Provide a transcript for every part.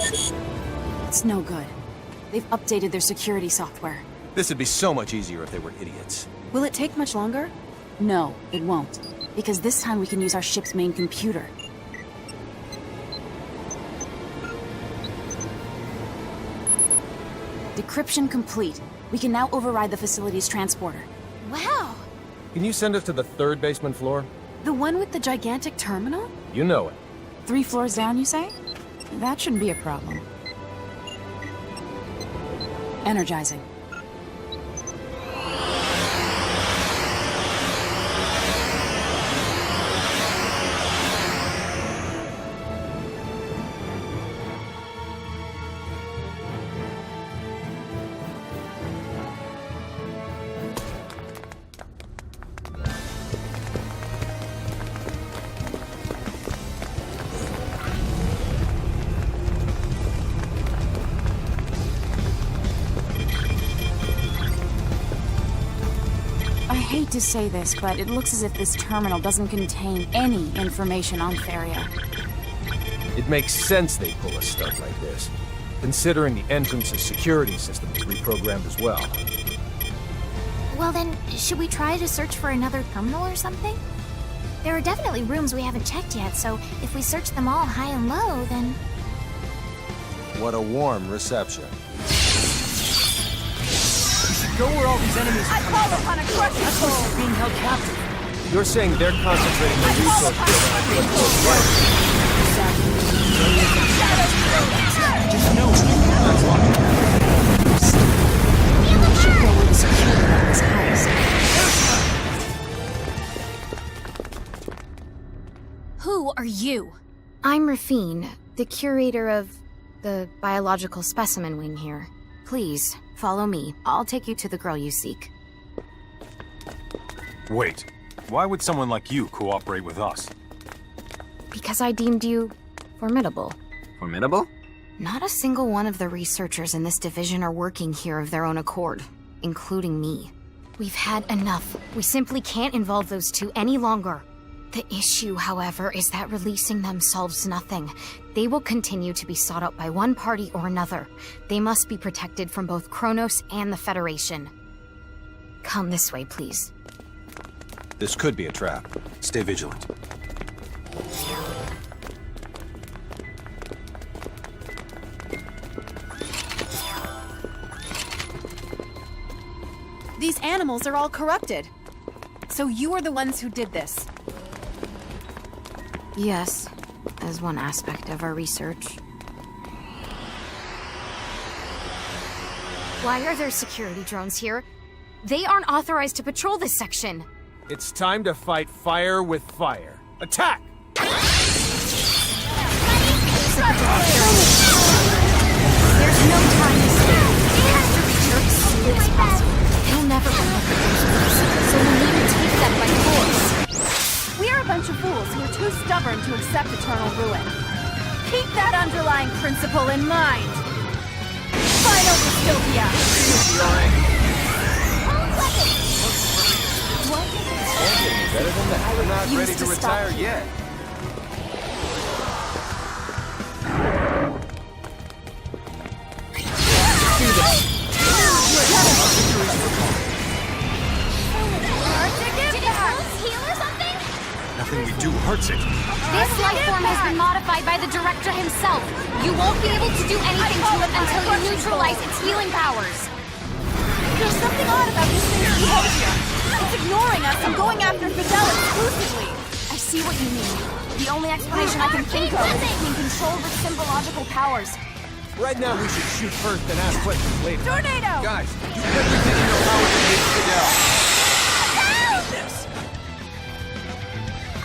It's no good. They've updated their security software. This would be so much easier if they were idiots. Will it take much longer? No, it won't. Because this time we can use our ship's main computer. Decryption complete. We can now override the facility's transporter. Wow! Can you send us to the 3rd basement floor? The one with the gigantic terminal? You know it. 3 floors down, you say? That shouldn't be a problem. Energizing. I hate to say this, but it looks as if this terminal doesn't contain any information on Feria. It makes sense they pull a stunt like this, considering the entrance's security system was reprogrammed as well. Well then, should we try to search for another terminal or something? There are definitely rooms we haven't checked yet, so if we search them all high and low, then... What a warm reception. Go where all these enemies are coming from. upon a crushing That's where she's being held captive. You're saying they're concentrating their resources on what goes right. Just know that's logical. We should go where the security is highest. Who are you? I'm Rafine, the curator of the biological specimen wing here. Please, follow me. I'll take you to the girl you seek. Wait, why would someone like you cooperate with us? Because I deemed you formidable. Formidable? Not a single one of the researchers in this division are working here of their own accord, including me. We've had enough. We simply can't involve those two any longer. The issue, however, is that releasing them solves nothing. They will continue to be sought out by one party or another. They must be protected from both Kronos and the Federation. Come this way, please. This could be a trap. Stay vigilant. These animals are all corrupted. So you are the ones who did this. Yes, as one aspect of our research. Why are there security drones here? They aren't authorized to patrol this section. It's time to fight fire with fire. Attack! There's no time to spare. We have to reach her as soon as possible. They'll never bring up the so we need to take them by force. We are a bunch of fools who are too stubborn to accept eternal ruin. Keep that underlying principle in mind. Final dystopia! Better than that. We're not ready to retire yet. Nothing we do hurts it. This life form has been modified by the Director himself. You won't be able to do anything to it until you neutralize its healing powers. There's something odd about this thing's behavior. It's ignoring us and going after Fidel exclusively. I see what you mean. The only explanation I can think of is being controlled with symbological powers. Right now we should shoot first and ask questions later. Tornado! Guys, do everything in your power to get Fidel.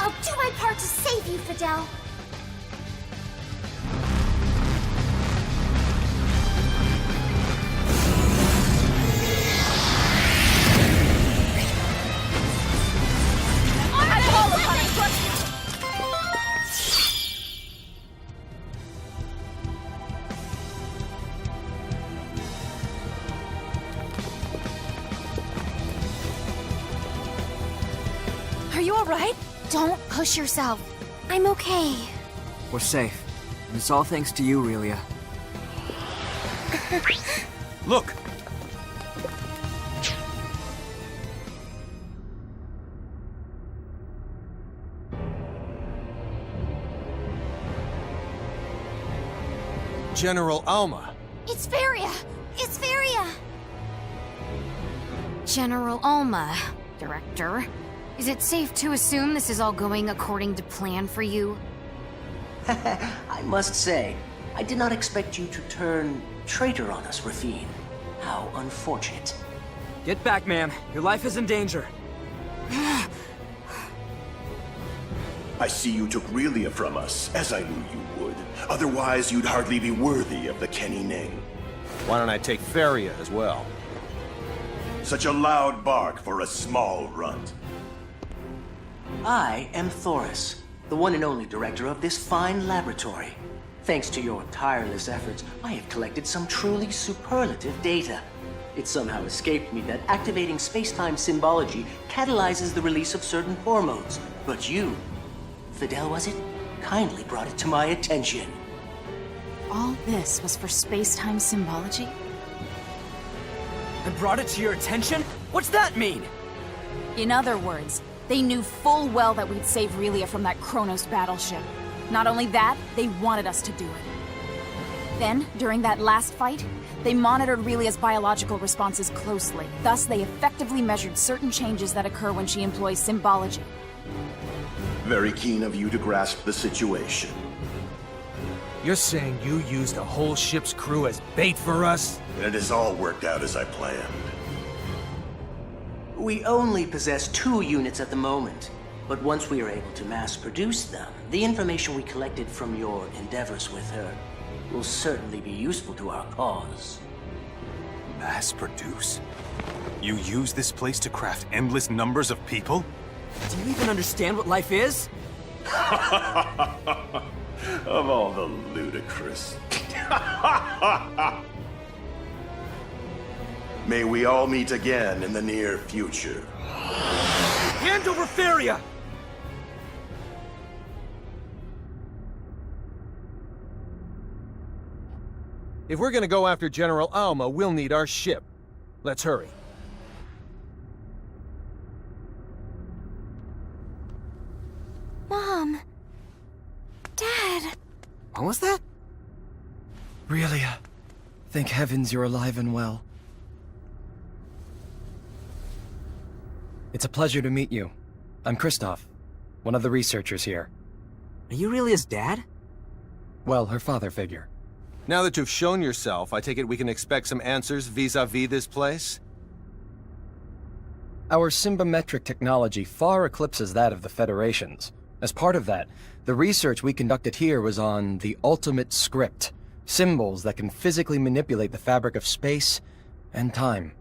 I'll do my part to save you, Fidel. Are you alright? Don't push yourself. I'm okay. We're safe. And it's all thanks to you, Relia. Look! General Alma. It's Feria! It's Feria! General Alma, Director. Is it safe to assume this is all going according to plan for you? I must say, I did not expect you to turn traitor on us, Rafine. How unfortunate. Get back, ma'am. Your life is in danger. I see you took Relia from us, as I knew you would. Otherwise, you'd hardly be worthy of the Kenny name. Why don't I take Feria as well? Such a loud bark for a small runt. I am Thoris, the one and only director of this fine laboratory. Thanks to your tireless efforts, I have collected some truly superlative data. It somehow escaped me that activating space-time symbology catalyzes the release of certain hormones. But you, Fidel was it, kindly brought it to my attention. All this was for space-time symbology? I brought it to your attention? What's that mean? In other words, they knew full well that we'd save Relia from that Kronos battleship. Not only that, they wanted us to do it. Then, during that last fight, they monitored Relia's biological responses closely. Thus, they effectively measured certain changes that occur when she employs symbology. Very keen of you to grasp the situation. You're saying you used a whole ship's crew as bait for us? And it has all worked out as I planned. We only possess 2 units at the moment, but once we are able to mass produce them, the information we collected from your endeavors with her will certainly be useful to our cause. Mass produce? You use this place to craft endless numbers of people? Do you even understand what life is? Of all the ludicrous. May we all meet again in the near future. Hand over Feria! If we're gonna go after General Alma, we'll need our ship. Let's hurry. Mom. Dad. What was that? Relia. Thank heavens you're alive and well. It's a pleasure to meet you. I'm Kristoff, one of the researchers here. Are you Relia's dad? Well, her father figure. Now that you've shown yourself, I take it we can expect some answers vis-a-vis this place? Our symbometric technology far eclipses that of the Federation's. As part of that, the research we conducted here was on the ultimate script, symbols that can physically manipulate the fabric of space and time.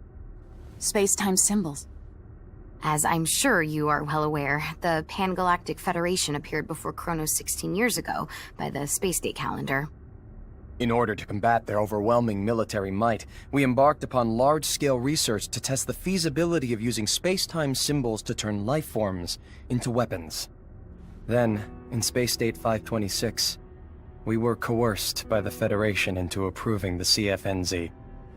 Space-time symbols. As I'm sure you are well aware, the Pan-Galactic Federation appeared before Kronos 16 years ago by the space date calendar. In order to combat their overwhelming military might, we embarked upon large-scale research to test the feasibility of using space-time symbols to turn life forms into weapons. Then, in Space Date 526, we were coerced by the Federation into approving the CFNZ.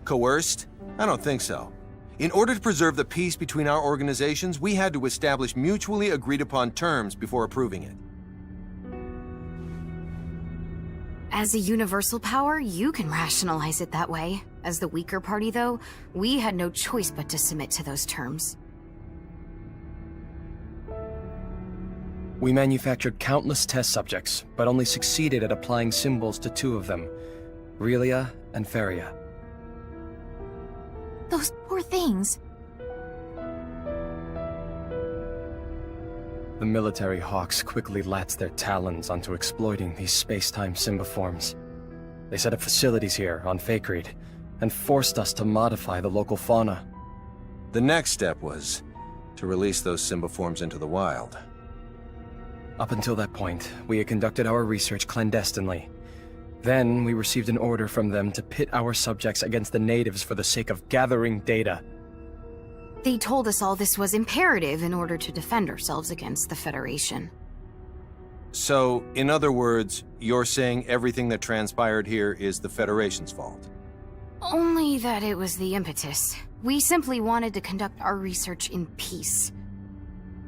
Coerced? I don't think so. In order to preserve the peace between our organizations, we had to establish mutually agreed-upon terms before approving it. As a universal power, you can rationalize it that way. As the weaker party, though, we had no choice but to submit to those terms. We manufactured countless test subjects, but only succeeded at applying symbols to 2 of them, Relia and Feria. Those poor things. The military hawks quickly latched their talons onto exploiting these space-time symboforms. They set up facilities here on Fakreed, and forced us to modify the local fauna. The next step was to release those symboforms into the wild. Up until that point, we had conducted our research clandestinely. Then, we received an order from them to pit our subjects against the natives for the sake of gathering data. They told us all this was imperative in order to defend ourselves against the Federation. So, in other words, you're saying everything that transpired here is the Federation's fault? Only that it was the impetus. We simply wanted to conduct our research in peace.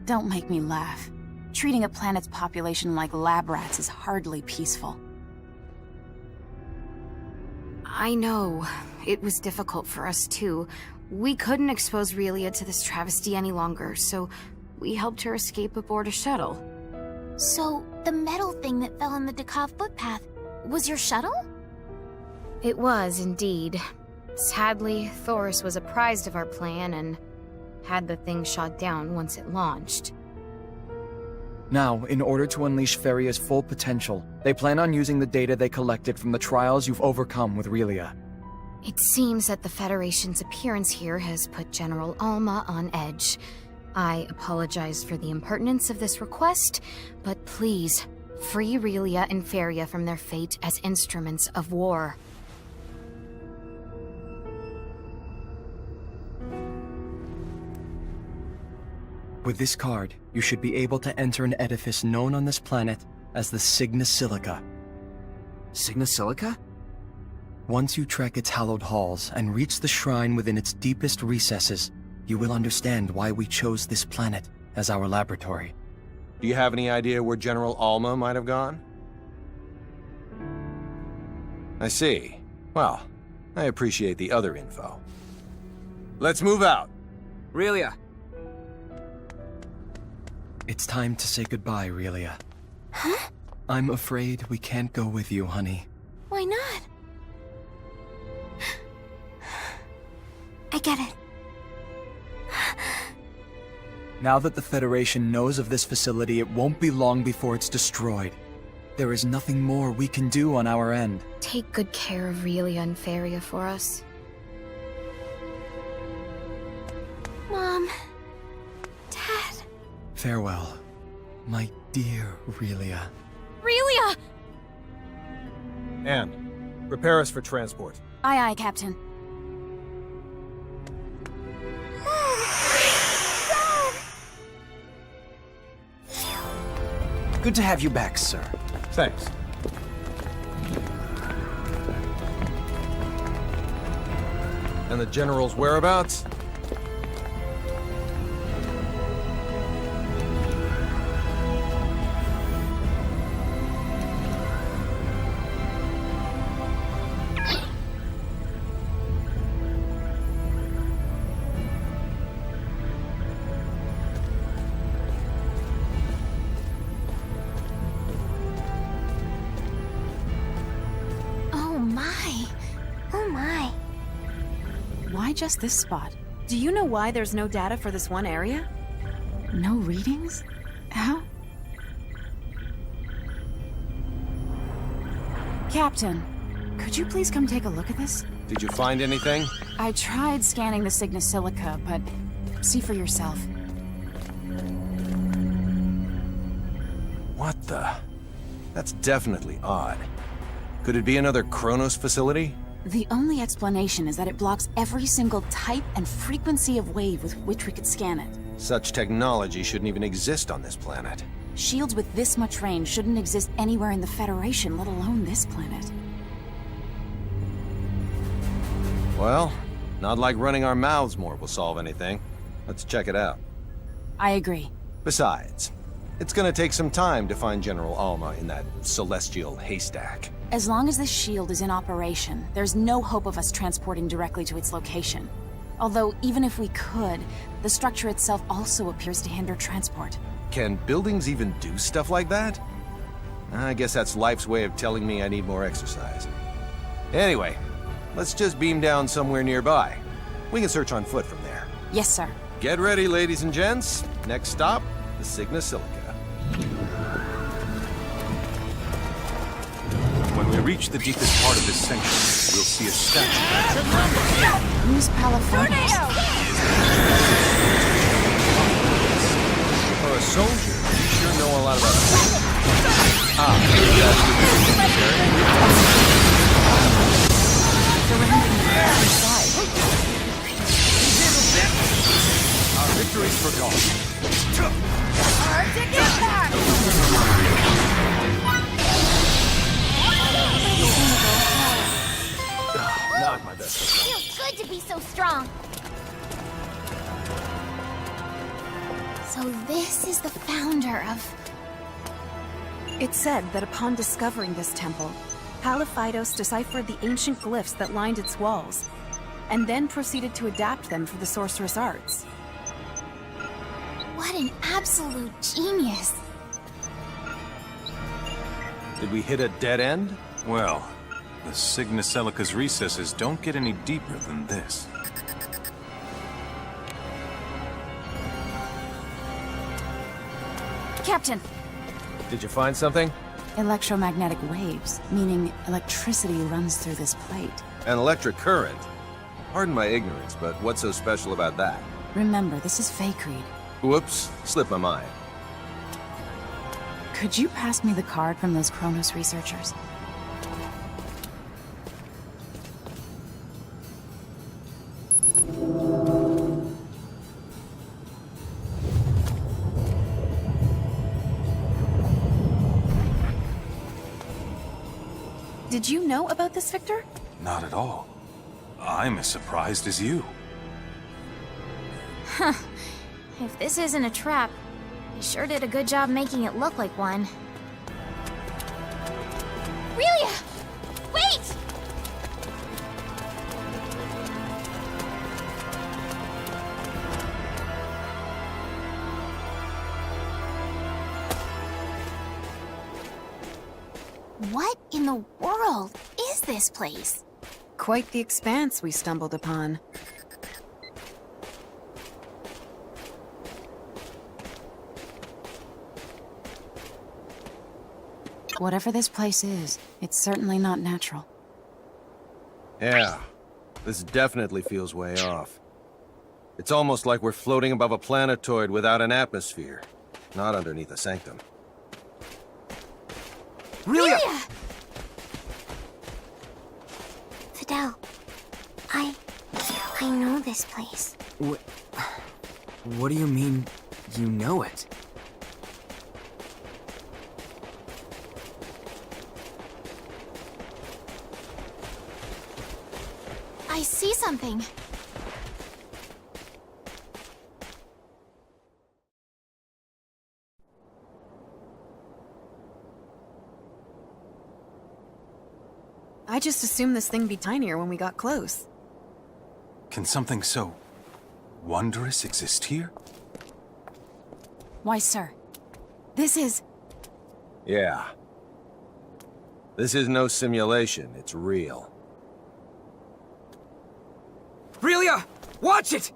Don't make me laugh. Treating a planet's population like lab rats is hardly peaceful. I know. It was difficult for us too. We couldn't expose Relia to this travesty any longer, so we helped her escape aboard a shuttle. So, the metal thing that fell in the Dekov footpath was your shuttle? It was, indeed. Sadly, Thoris was apprised of our plan and had the thing shot down once it launched. Now, in order to unleash Feria's full potential, they plan on using the data they collected from the trials you've overcome with Relia. It seems that the Federation's appearance here has put General Alma on edge. I apologize for the impertinence of this request, but please, free Relia and Feria from their fate as instruments of war. With this card, you should be able to enter an edifice known on this planet as the Signa Silica. Signa Silica? Once you trek its hallowed halls and reach the shrine within its deepest recesses, you will understand why we chose this planet as our laboratory. Do you have any idea where General Alma might have gone? I see. Well, I appreciate the other info. Let's move out. Relia. It's time to say goodbye, Relia. Huh? I'm afraid we can't go with you, honey. Why not? I get it. Now that the Federation knows of this facility, it won't be long before it's destroyed. There is nothing more we can do on our end. Take good care of Relia and Feria for us. Mom. Dad. Farewell, my dear Relia. Relia! Anne, prepare us for transport. Aye, aye, Captain. Good to have you back, sir. Thanks. And the General's whereabouts? Why just this spot? Do you know why there's no data for this one area? No readings? How? Captain, could you please come take a look at this? Did you find anything? I tried scanning the Signa Silica, but see for yourself. What the? That's definitely odd. Could it be another Kronos facility? The only explanation is that it blocks every single type and frequency of wave with which we could scan it. Such technology shouldn't even exist on this planet. Shields with this much range shouldn't exist anywhere in the Federation, let alone this planet. Well, not like running our mouths more will solve anything. Let's check it out. I agree. Besides, it's gonna take some time to find General Alma in that celestial haystack. As long as this shield is in operation, there's no hope of us transporting directly to its location. Although, even if we could, the structure itself also appears to hinder transport. Can buildings even do stuff like that? I guess that's life's way of telling me I need more exercise. Anyway, let's just beam down somewhere nearby. We can search on foot from there. Yes, sir. Get ready, ladies and gents. Next stop, the Signa Silica. When we reach the deepest part of this sanctuary, we'll see a statue. Who's Palafonis? For a soldier, you sure know a lot about it. Our victory's forgotten. Hard to get back! Not my best. so strong. So this is the founder of... It said that upon discovering this temple, Palafidos deciphered the ancient glyphs that lined its walls, and then proceeded to adapt them for the sorceress arts. What an absolute genius. Did we hit a dead end? Well, the Signa Celica's recesses don't get any deeper than this. Captain! Did you find something? Electromagnetic waves, meaning electricity runs through this plate. An electric current? Pardon my ignorance, but what's so special about that? Remember, this is Feycreed. Whoops, slipped my mind. Could you pass me the card from those Kronos researchers? Did you know about this, Victor? Not at all. I'm as surprised as you. Huh. If this isn't a trap, you sure did a good job making it look like one. Relia! Wait! What in the world is this place? Quite the expanse we stumbled upon. Whatever this place is, it's certainly not natural. Yeah, this definitely feels way off. It's almost like we're floating above a planetoid without an atmosphere, not underneath a sanctum. Relia! Fidel, I know this place. What do you mean, you know it? I see something. I just assumed this thing be tinier when we got close. Can something so wondrous exist here? Why, sir, this is... Yeah. This is no simulation, it's real. Relia! Watch it!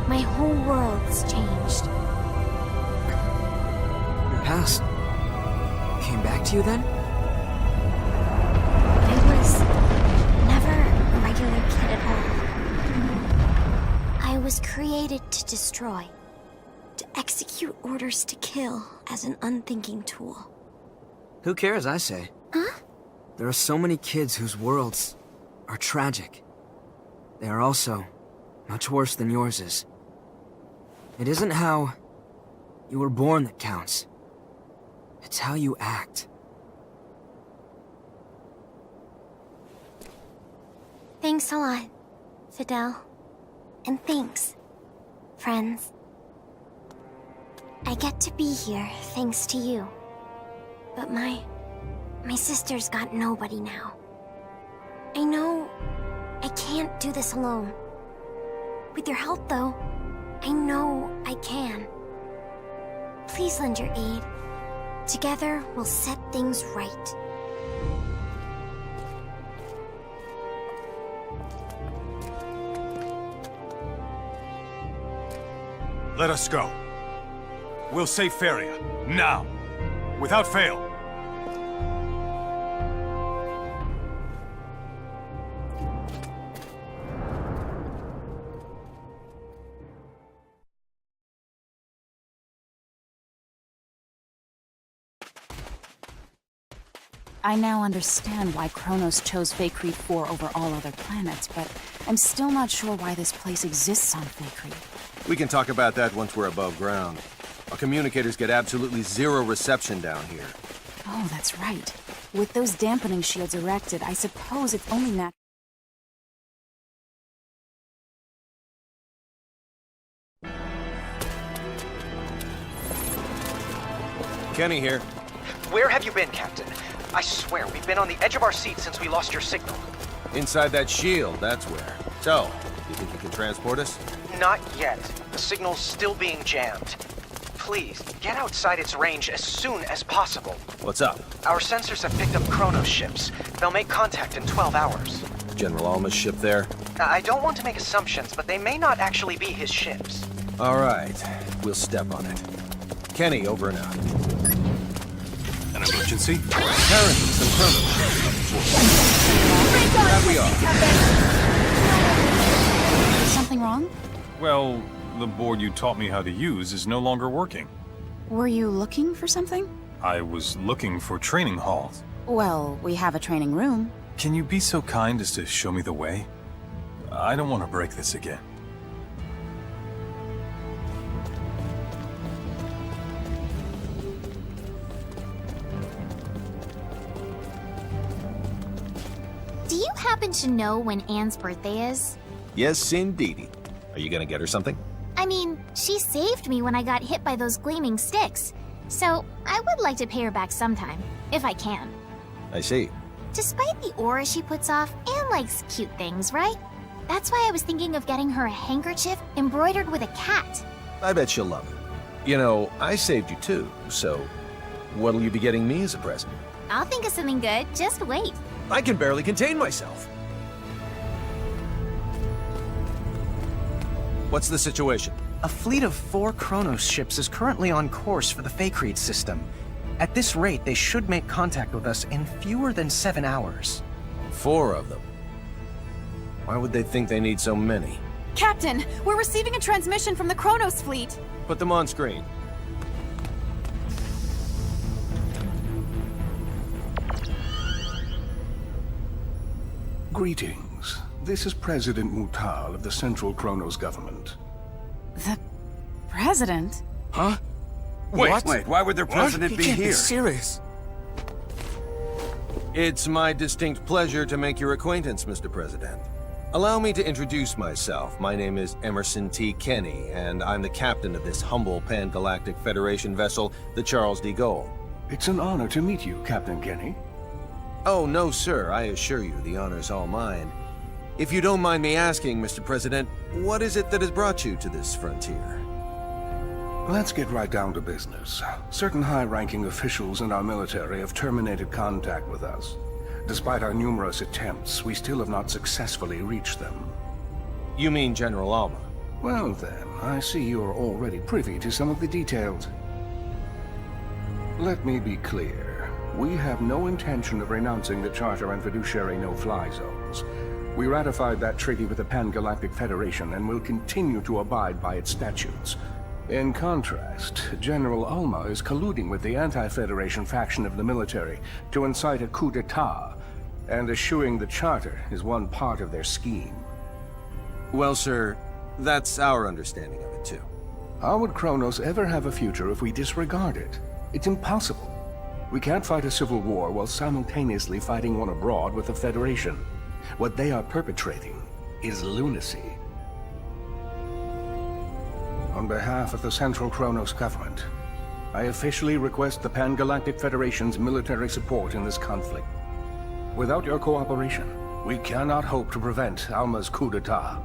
My whole world's changed. Your past came back to you then? I was never a regular kid at all. I was created to destroy, to execute orders to kill as an unthinking tool. Who cares, I say? Huh? There are so many kids whose worlds are tragic. They are also much worse than yours is. It isn't how you were born that counts. It's how you act. Thanks a lot, Fidel. And thanks, friends. I get to be here thanks to you. But my sister's got nobody now. I know I can't do this alone. With your help, though, I know I can. Please lend your aid. Together, we'll set things right. Let us go. We'll save Feria, now, without fail. I now understand why Kronos chose Faecrete 4 over all other planets, but I'm still not sure why this place exists on Faecrete. We can talk about that once we're above ground. Our communicators get absolutely zero reception down here. Oh, that's right. With those dampening shields erected, I suppose it's only natural. Kenny here. Where have you been, Captain? I swear, we've been on the edge of our seats since we lost your signal. Inside that shield, that's where. So, you think you can transport us? Not yet. The signal's still being jammed. Please, get outside its range as soon as possible. What's up? Our sensors have picked up Kronos ships. They'll make contact in 12 hours. General Alma's ship there? I don't want to make assumptions, but they may not actually be his ships. All right, we'll step on it. Kenny, over and out. An emergency? Apparently, some Kronos. There we are. Is something wrong? Well, the board you taught me how to use is no longer working. Were you looking for something? I was looking for training halls. Well, we have a training room. Can you be so kind as to show me the way? I don't want to break this again. Do you happen to know when Anne's birthday is? Yes, indeedy. Are you gonna get her something? I mean, she saved me when I got hit by those gleaming sticks. So, I would like to pay her back sometime, if I can. I see. Despite the aura she puts off, Anne likes cute things, right? That's why I was thinking of getting her a handkerchief embroidered with a cat. I bet she'll love it. You know, I saved you too, so what'll you be getting me as a present? I'll think of something good, just wait. I can barely contain myself. What's the situation? A fleet of 4 Kronos ships is currently on course for the Faecrete system. At this rate, they should make contact with us in fewer than 7 hours. 4 of them. Why would they think they need so many? Captain, we're receiving a transmission from the Kronos fleet. Put them on screen. Greetings. This is President Mutal of the Central Kronos government. The president? Huh? What? Wait, why would their president be He can't here? be serious. It's my distinct pleasure to make your acquaintance, Mr. President. Allow me to introduce myself. My name is Emerson T. Kenny, and I'm the captain of this humble Pan-Galactic Federation vessel, the Charles de Gaulle. It's an honor to meet you, Captain Kenny. Oh, no, sir. I assure you, the honor's all mine. If you don't mind me asking, Mr. President, what is it that has brought you to this frontier? Let's get right down to business. Certain high-ranking officials in our military have terminated contact with us. Despite our numerous attempts, we still have not successfully reached them. You mean General Alma? Well then, I see you are already privy to some of the details. Let me be clear. We have no intention of renouncing the Charter and fiduciary no-fly zones. We ratified that treaty with the Pan-Galactic Federation and will continue to abide by its statutes. In contrast, General Alma is colluding with the anti-Federation faction of the military to incite a coup d'etat, and eschewing the Charter is one part of their scheme. Well, sir, that's our understanding of it, too. How would Kronos ever have a future if we disregard it? It's impossible. We can't fight a civil war while simultaneously fighting one abroad with the Federation. What they are perpetrating is lunacy. On behalf of the Central Kronos government, I officially request the Pan-Galactic Federation's military support in this conflict. Without your cooperation, we cannot hope to prevent Alma's coup d'etat.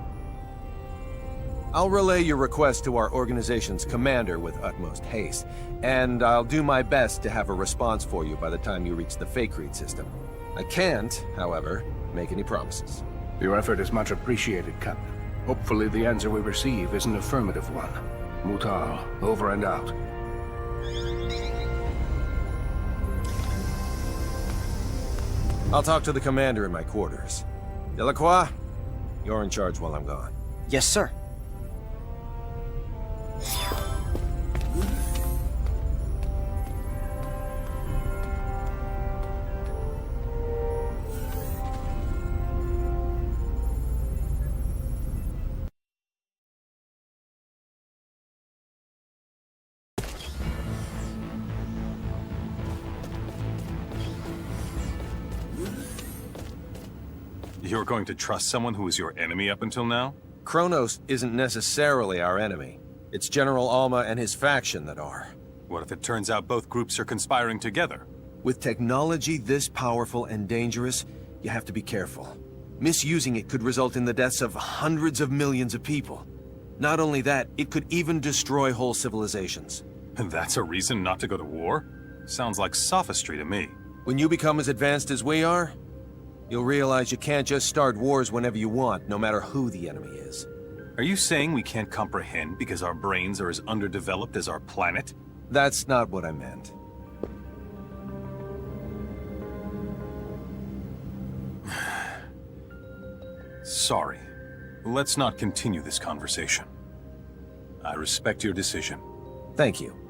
I'll relay your request to our organization's commander with utmost haste, and I'll do my best to have a response for you by the time you reach the Faecrete system. I can't, however, make any promises. Your effort is much appreciated, Captain. Hopefully the answer we receive is an affirmative one. Mutal, over and out. I'll talk to the commander in my quarters. Delacroix, you're in charge while I'm gone. Yes, sir. You're going to trust someone who was your enemy up until now? Kronos isn't necessarily our enemy. It's General Alma and his faction that are. What if it turns out both groups are conspiring together? With technology this powerful and dangerous, you have to be careful. Misusing it could result in the deaths of hundreds of millions of people. Not only that, it could even destroy whole civilizations. And that's a reason not to go to war? Sounds like sophistry to me. When you become as advanced as we are, you'll realize you can't just start wars whenever you want, no matter who the enemy is. Are you saying we can't comprehend because our brains are as underdeveloped as our planet? That's not what I meant. Sorry. Let's not continue this conversation. I respect your decision. Thank you.